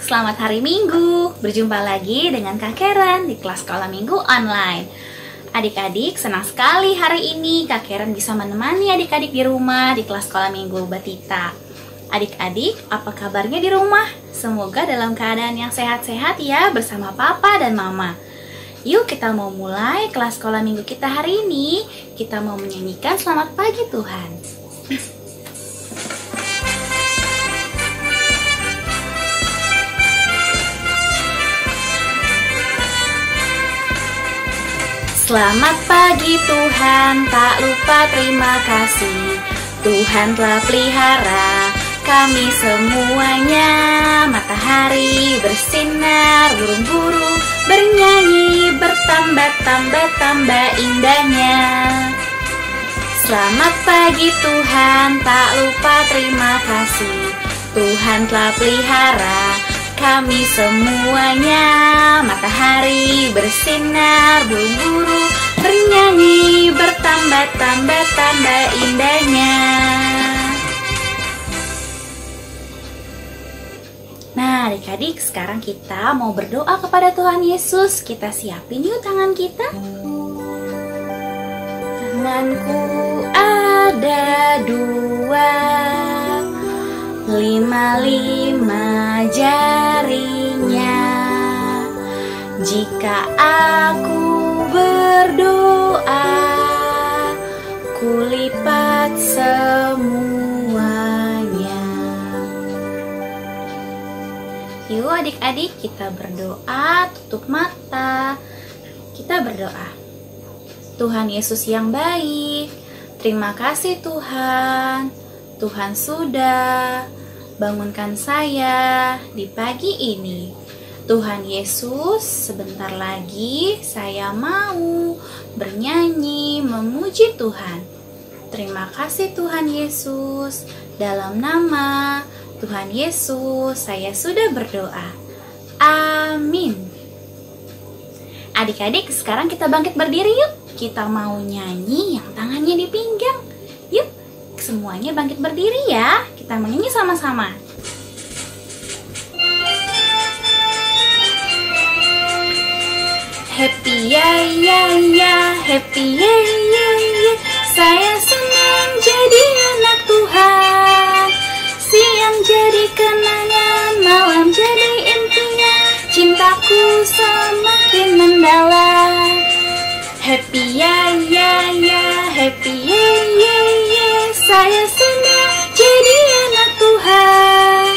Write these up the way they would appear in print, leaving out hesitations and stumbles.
selamat hari Minggu. Berjumpa lagi dengan Kak Karen di kelas sekolah minggu online. Adik-adik, senang sekali hari ini Kak Karen bisa menemani adik-adik di rumah di kelas sekolah minggu Batita. Adik-adik, apa kabarnya di rumah? Semoga dalam keadaan yang sehat-sehat ya bersama Papa dan Mama. Yuk kita mau mulai kelas sekolah minggu kita hari ini. Kita mau menyanyikan Selamat Pagi Tuhan. Selamat pagi Tuhan, tak lupa terima kasih. Tuhan telah pelihara kami semuanya. Matahari bersinar, burung-burung bernyanyi, bertambah-tambah indahnya. Selamat pagi Tuhan, tak lupa terima kasih. Tuhan telah pelihara kami semuanya. Matahari bersinar, burung-burung bernyanyi, bertambah-tambah indahnya. Nah adik-adik, sekarang kita mau berdoa kepada Tuhan Yesus. Kita siapin yuk tangan kita. Tanganku ada dua, 5 jarinya. Jika aku berdoa, kulipat semuanya. Yuk adik-adik, kita berdoa, tutup mata. Kita berdoa. Tuhan Yesus yang baik, terima kasih Tuhan. Tuhan sudah bangunkan saya di pagi ini. Tuhan Yesus, sebentar lagi saya mau bernyanyi memuji Tuhan. Terima kasih Tuhan Yesus. Dalam nama Tuhan Yesus saya sudah berdoa. Amin. Adik-adik, sekarang kita bangkit berdiri yuk. Kita mau nyanyi yang tangannya di pinggang. Yuk, semuanya bangkit berdiri ya. Kita menyanyi sama-sama. Happy ya ya ya, happy ya ya ya. Saya senang jadi anak Tuhan. Siang jadi kenangan, malam jadi impian. Cintaku semakin mendalam. Happy ya ya ya, happy ya ya ya. Saya senang jadi anak Tuhan.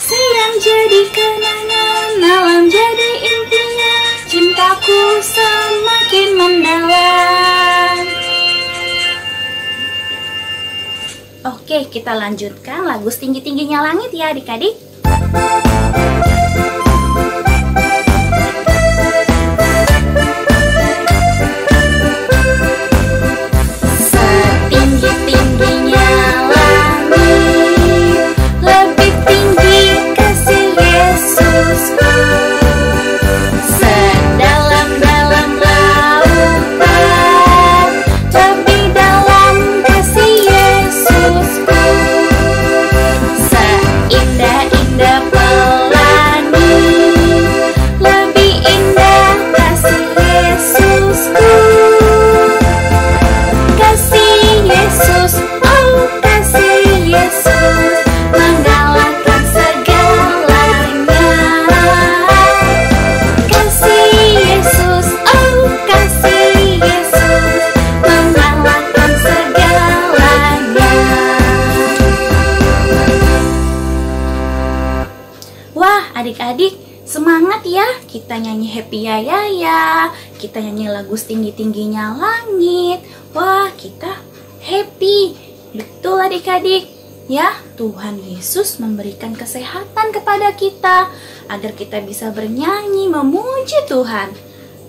Siang jadi kenangan, malam jadi impian. Cintaku semakin mendalam. Oke, kita lanjutkan lagu Setinggi-tingginya Langit ya adik-adik. Setinggi-tingginya langit, lebih tinggi kasih Yesusku. Sedalam-dalam lautan, lebih dalam kasih Yesusku. Seindah-indah pelangi, lebih indah kasih Yesusku. Kasih Yesus, oh kasih Yesus, menggalakkan segalanya. Kasih Yesus, oh kasih Yesus, menggalakkan segalanya. Wah adik-adik, semangat ya. Kita nyanyi happy ya ya ya. Kita nyanyi lagu Setinggi-tingginya Langit. Wah kita happy. Betul adik-adik. Ya, Tuhan Yesus memberikan kesehatan kepada kita agar kita bisa bernyanyi memuji Tuhan.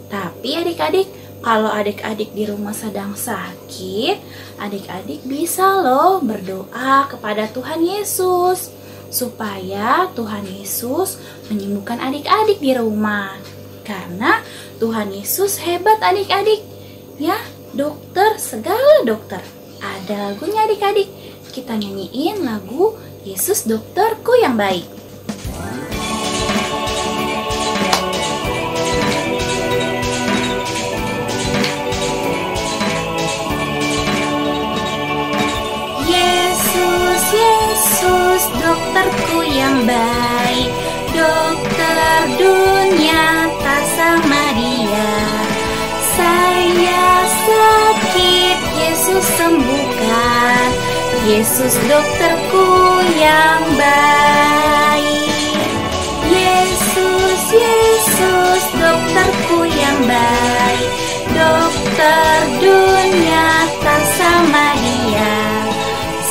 Tapi adik-adik, kalau adik-adik di rumah sedang sakit, adik-adik bisa loh berdoa kepada Tuhan Yesus supaya Tuhan Yesus menyembuhkan adik-adik di rumah. Karena Tuhan Yesus hebat adik-adik. Ya, dokter, segala dokter. Ada lagunya adik-adik. Kita nyanyiin lagu Yesus Dokterku yang Baik. Yesus dokterku yang baik. Yesus, Yesus dokterku yang baik. Dokter dunia tak sama dia.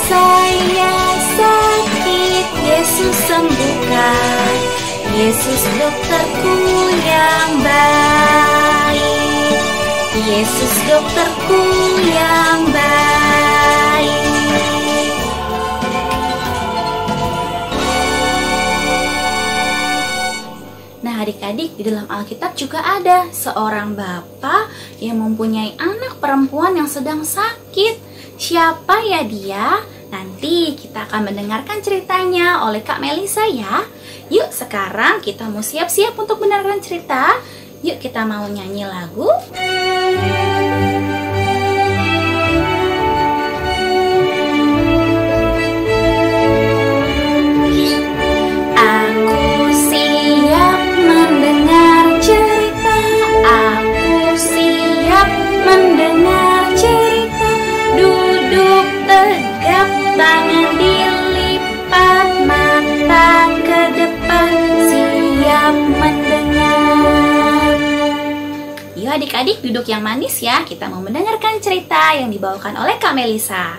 Saya sakit, Yesus sembuhkan. Yesus dokterku yang baik. Yesus dokterku yang baik. Nah adik-adik, di dalam Alkitab juga ada seorang bapak yang mempunyai anak perempuan yang sedang sakit. Siapa ya dia? Nanti kita akan mendengarkan ceritanya oleh Kak Melisa ya. Yuk sekarang kita mau siap-siap untuk mendengarkan cerita. Yuk kita mau nyanyi lagu. Tangan dilipat, mata ke depan, siap mendengar. Yuk adik-adik duduk yang manis ya. Kita mau mendengarkan cerita yang dibawakan oleh Kak Melisa.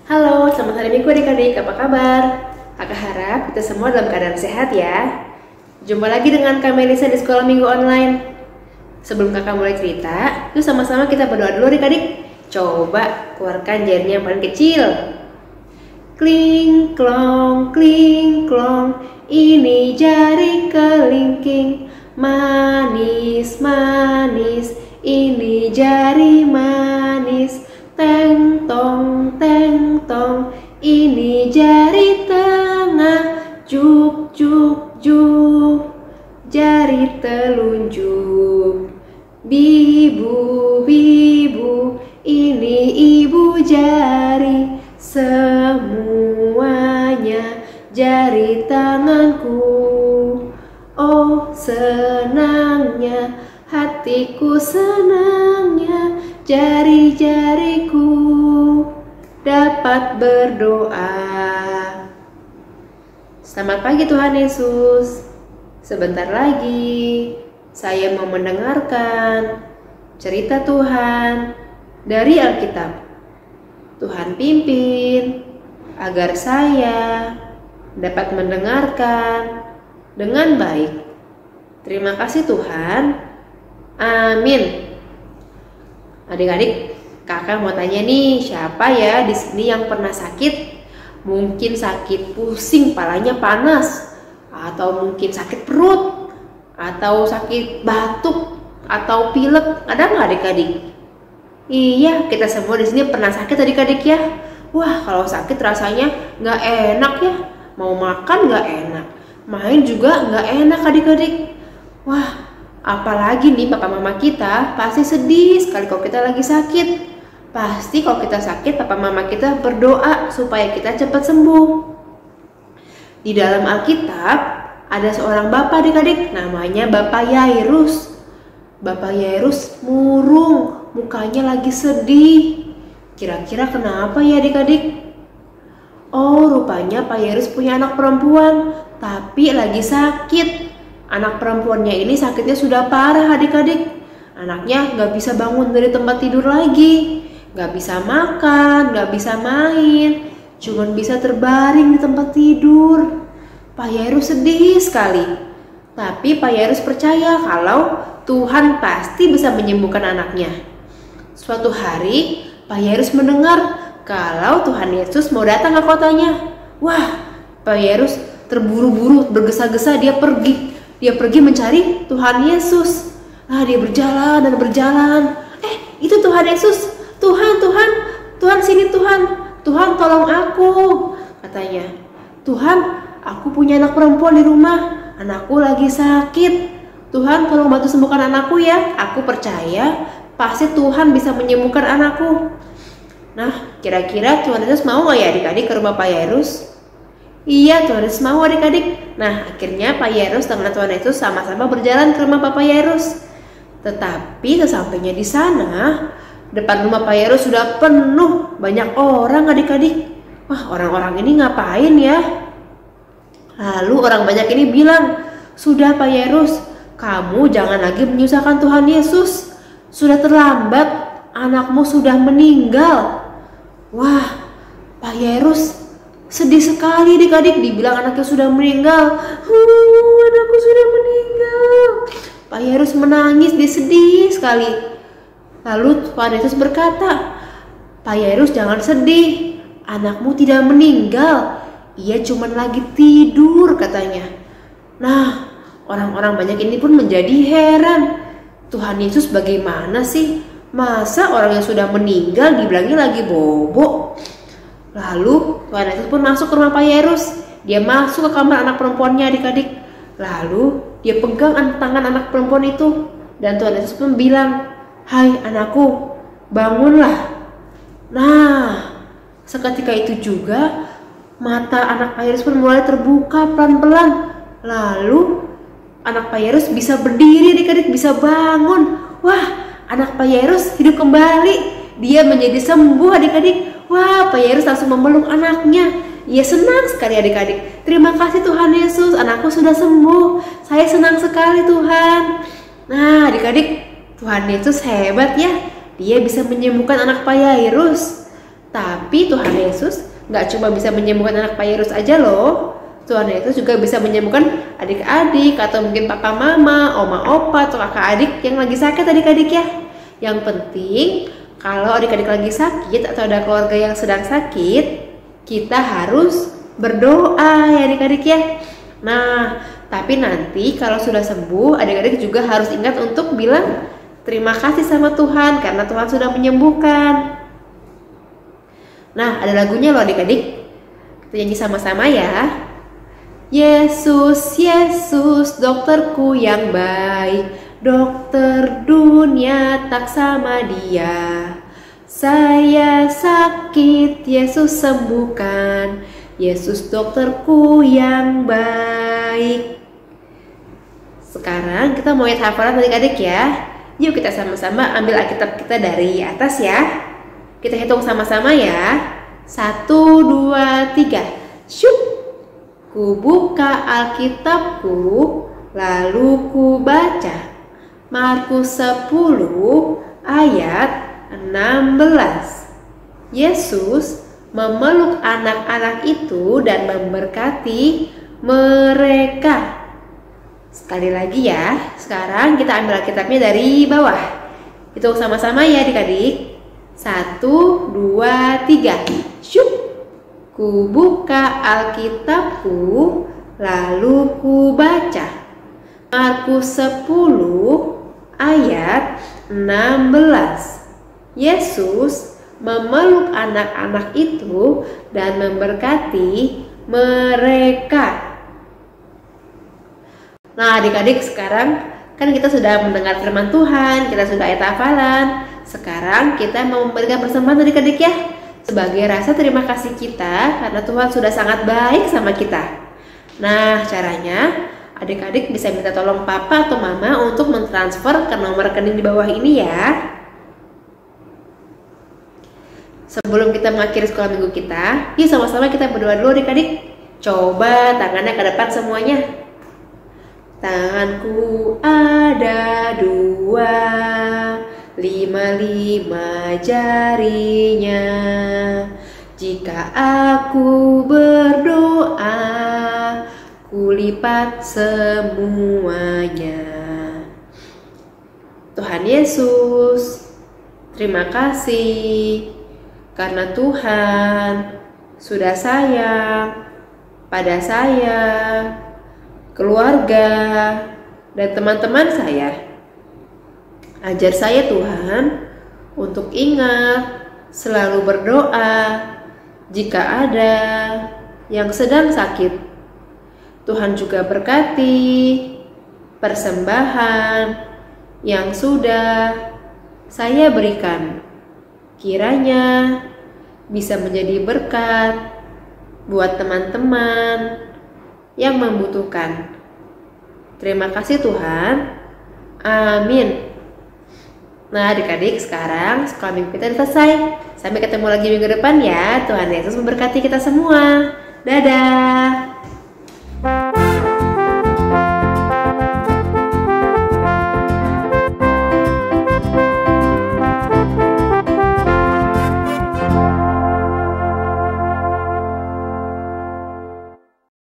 Halo, selamat hari Minggu adik-adik, apa kabar? Kakak harap kita semua dalam keadaan sehat ya. Jumpa lagi dengan Kak Melisa di Sekolah Minggu Online. Sebelum kakak mulai cerita, yuk sama-sama kita berdoa dulu adik-adik. Coba keluarkan jarinya yang paling kecil. Kling klong, ini jari kelingking. Manis, manis, ini jari manis. Teng tong, ini jari tengah. Juk, juk, juk, jari telunjuk. Bibu, bibu, ini ibu jari. Semuanya jari tanganku. Oh senangnya, hatiku senangnya, jari-jariku dapat berdoa. Selamat pagi Tuhan Yesus. Sebentar lagi saya mau mendengarkan cerita Tuhan dari Alkitab. Tuhan pimpin agar saya dapat mendengarkan dengan baik. Terima kasih Tuhan. Amin. Adik-adik, kakak mau tanya nih, siapa ya di sini yang pernah sakit? Mungkin sakit pusing, palanya panas, atau mungkin sakit perut, atau sakit batuk, atau pilek. Ada nggak adik-adik? Iya, kita semua di sini pernah sakit adik-adik ya. Wah, kalau sakit rasanya nggak enak ya. Mau makan nggak enak, main juga nggak enak adik-adik. Wah, apalagi nih papa mama kita pasti sedih sekali kalau kita lagi sakit. Pasti kalau kita sakit, papa mama kita berdoa supaya kita cepat sembuh. Di dalam Alkitab ada seorang bapak adik-adik, namanya Bapak Yairus. Bapak Yairus murung, mukanya lagi sedih. Kira-kira kenapa ya adik-adik? Oh, rupanya Pak Yairus punya anak perempuan, tapi lagi sakit. Anak perempuannya ini sakitnya sudah parah adik-adik. Anaknya gak bisa bangun dari tempat tidur lagi. Gak bisa makan, gak bisa main, cuman bisa terbaring di tempat tidur. Pak Yairus sedih sekali. Tapi Pak Yairus percaya kalau Tuhan pasti bisa menyembuhkan anaknya. Suatu hari Pak Yairus mendengar kalau Tuhan Yesus mau datang ke kotanya. Wah, Pak Yairus terburu-buru, bergesa-gesa dia pergi mencari Tuhan Yesus. Dia berjalan dan berjalan. Itu Tuhan Yesus. Tuhan sini Tuhan tolong aku, katanya. Tuhan, aku punya anak perempuan di rumah, anakku lagi sakit. Tuhan tolong bantu sembuhkan anakku ya, aku percaya pasti Tuhan bisa menyembuhkan anakku. Nah, kira-kira Tuhan Yesus mau gak ya adik-adik ke rumah Pak Yairus? Iya, Tuhan Yesus mau adik-adik. Nah, akhirnya Pak Yairus dengan Tuhan Yesus sama-sama berjalan ke rumah Bapak Yairus. Tetapi sesampainya di sana, depan rumah Pak Yairus sudah penuh, banyak orang adik-adik. Wah, orang-orang ini ngapain ya? Lalu orang banyak ini bilang, sudah Pak Yairus, kamu jangan lagi menyusahkan Tuhan Yesus. Sudah terlambat, anakmu sudah meninggal. Wah, Pak Yairus sedih sekali adik-adik, dibilang anaknya sudah meninggal. Anakku sudah meninggal. Pak Yairus menangis, dia sedih sekali. Lalu Tuhan Yesus berkata, Pak Yairus jangan sedih, anakmu tidak meninggal, ia cuma lagi tidur katanya. Nah, orang-orang banyak ini pun menjadi heran. Tuhan Yesus bagaimana sih? Masa orang yang sudah meninggal dibilangi lagi bobo? Lalu Tuhan Yesus pun masuk ke rumah Pak Yairus. Dia masuk ke kamar anak perempuannya adik-adik. Lalu dia pegang tangan anak perempuan itu. Dan Tuhan Yesus pun bilang, hai anakku, bangunlah. Nah, seketika itu juga mata anak Pak Yairus pun mulai terbuka pelan-pelan. Lalu anak Pak Yairus bisa berdiri adik-adik, bisa bangun. Wah, anak Pak Yairus hidup kembali. Dia menjadi sembuh adik-adik. Wah, Pak Yairus langsung memeluk anaknya. Ia senang sekali adik-adik. Terima kasih Tuhan Yesus, anakku sudah sembuh. Saya senang sekali Tuhan. Nah adik-adik, Tuhan Yesus hebat ya. Dia bisa menyembuhkan anak Pak Yairus. Tapi Tuhan Yesus gak cuma bisa menyembuhkan anak Pak Yairus aja loh. Tuhan Yesus juga bisa menyembuhkan adik-adik atau mungkin papa mama, oma opa atau kakak adik yang lagi sakit adik-adik ya. Yang penting kalau adik-adik lagi sakit atau ada keluarga yang sedang sakit, kita harus berdoa ya adik-adik ya. Nah, tapi nanti kalau sudah sembuh, adik-adik juga harus ingat untuk bilang terima kasih sama Tuhan karena Tuhan sudah menyembuhkan. Nah, ada lagunya loh adik-adik. Kita nyanyi sama-sama ya. Yesus, Yesus, dokterku yang baik, dokter dunia tak sama dia. Saya sakit, Yesus sembuhkan, Yesus dokterku yang baik. Sekarang kita mau lihat hafalan adik-adik ya. Yuk kita sama-sama ambil Alkitab kita dari atas ya. Kita hitung sama-sama ya. 1, 2, 3. Syuk. Ku buka Alkitabku, lalu ku baca Markus 10 ayat 16. Yesus memeluk anak-anak itu dan memberkati mereka. Sekali lagi ya, sekarang kita ambil Alkitabnya dari bawah. Hitung sama-sama ya adik-adik. 1, 2, 3. Syuk. Ku buka Alkitabku, lalu ku baca Markus 10 ayat 16. Yesus memeluk anak-anak itu dan memberkati mereka. Nah adik-adik, sekarang kan kita sudah mendengar firman Tuhan, kita sudah ayat hafalan. Sekarang kita mau memberikan persembahan adik-adik ya, sebagai rasa terima kasih kita karena Tuhan sudah sangat baik sama kita. Nah caranya, adik-adik bisa minta tolong papa atau mama untuk mentransfer ke nomor rekening di bawah ini ya. Sebelum kita mengakhiri sekolah minggu kita, yuk sama-sama kita berdoa dulu adik-adik. Coba tangannya ke depan semuanya. Tanganku ada 2, 5 jarinya. Jika aku berdoa, ku lipat semuanya. Tuhan Yesus, terima kasih karena Tuhan sudah sayang pada saya, keluarga, dan teman-teman saya. Ajar saya Tuhan untuk ingat selalu berdoa jika ada yang sedang sakit. Tuhan juga berkati persembahan yang sudah saya berikan. Kiranya bisa menjadi berkat buat teman-teman yang membutuhkan. Terima kasih Tuhan. Amin. Nah adik-adik, sekarang sekolah minggu kita selesai. Sampai ketemu lagi minggu depan ya. Tuhan Yesus memberkati kita semua. Dadah.